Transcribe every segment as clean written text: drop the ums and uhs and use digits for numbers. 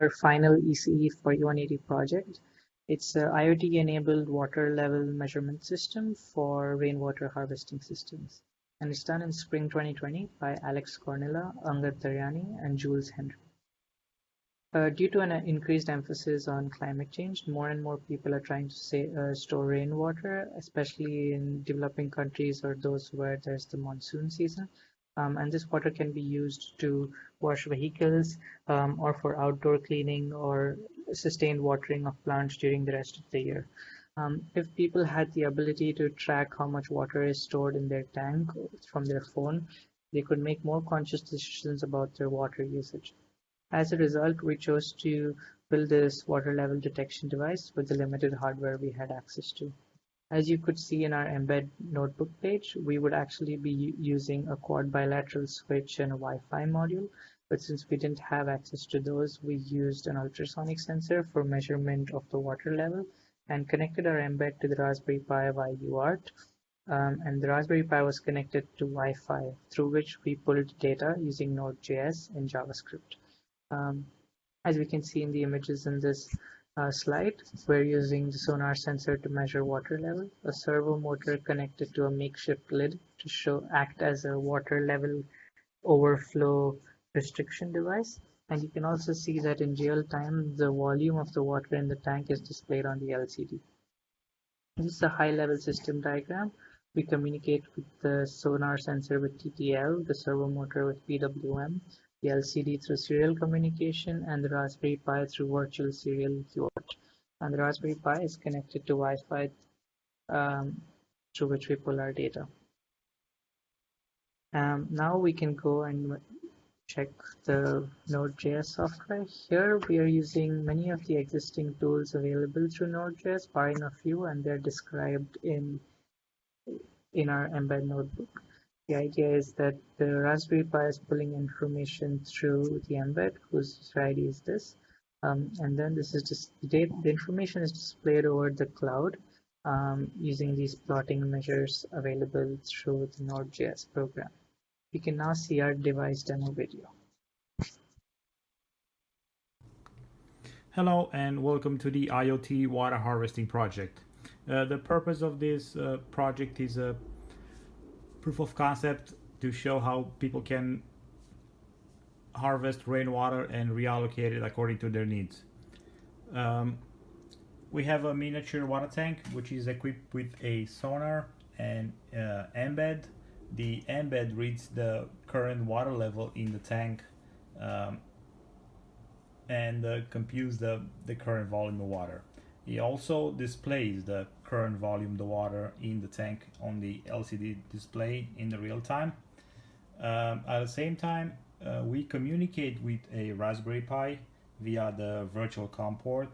Our final ECE 4180 project. It's an IoT-enabled water level measurement system for rainwater harvesting systems. And it's done in spring 2020 by Alex Cornilla, Angad Daryani, and Jules Henry. Due to an increased emphasis on climate change, more and more people are trying to store rainwater, especially in developing countries or those where there's the monsoon season. And this water can be used to wash vehicles or for outdoor cleaning or sustained watering of plants during the rest of the year. If people had the ability to track how much water is stored in their tank from their phone, they could make more conscious decisions about their water usage. As a result, we chose to build this water level detection device with the limited hardware we had access to. As you could see in our embed notebook page, we would actually be using a quad bilateral switch and a Wi-Fi module, but since we didn't have access to those, we used an ultrasonic sensor for measurement of the water level and connected our embed to the Raspberry Pi via UART. And the Raspberry Pi was connected to Wi-Fi, through which we pulled data using Node.js and JavaScript. As we can see in the images in this slide, we're using the sonar sensor to measure water level, a servo motor connected to a makeshift lid to act as a water level overflow restriction device. And you can also see that in real time, the volume of the water in the tank is displayed on the LCD. This is a high-level system diagram. We communicate with the sonar sensor with TTL, the servo motor with PWM, the LCD through serial communication, and the Raspberry Pi through virtual serial UART. And the Raspberry Pi is connected to Wi-Fi through which we pull our data. Now we can go and check the Node.js software. Here we are using many of the existing tools available through Node.js, barring a few, and they're described in our embed notebook. The idea is that the Raspberry Pi is pulling information through the embed, whose ID is this. And then this is just the information is displayed over the cloud using these plotting measures available through the Node.js program. We can now see our device demo video. Hello and welcome to the IoT water harvesting project. The purpose of this project is a proof of concept to show how people can harvest rainwater and reallocate it according to their needs. We have a miniature water tank which is equipped with a sonar and embed. The embed reads the current water level in the tank and computes the current volume of water. It also displays the current volume of the water in the tank on the LCD display in the real time. At the same time, we communicate with a Raspberry Pi via the virtual COM port,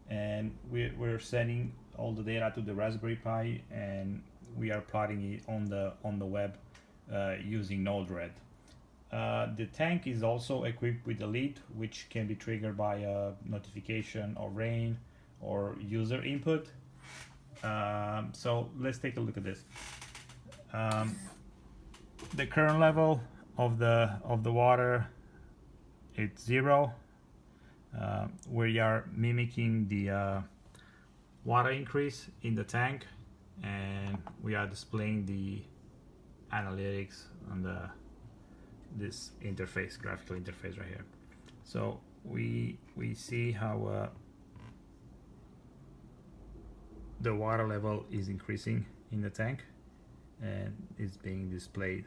and we're sending all the data to the Raspberry Pi, and we are plotting it on the web using Node-RED. The tank is also equipped with a lid which can be triggered by a notification of rain or user input. So let's take a look at this. The current level of the water, it's 0. We are mimicking the water increase in the tank, and we are displaying the analytics on this interface, graphical interface right here. So we see how the water level is increasing in the tank, and it's being displayed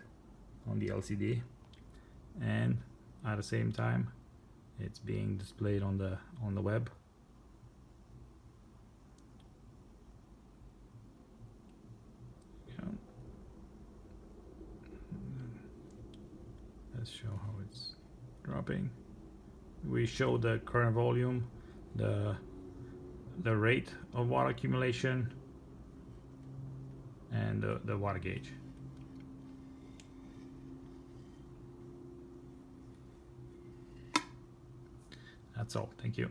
on the LCD, and at the same time it's being displayed on the web. Let's show how it's dropping. We show the current volume, the rate of water accumulation, and the water gauge. That's all. Thank you.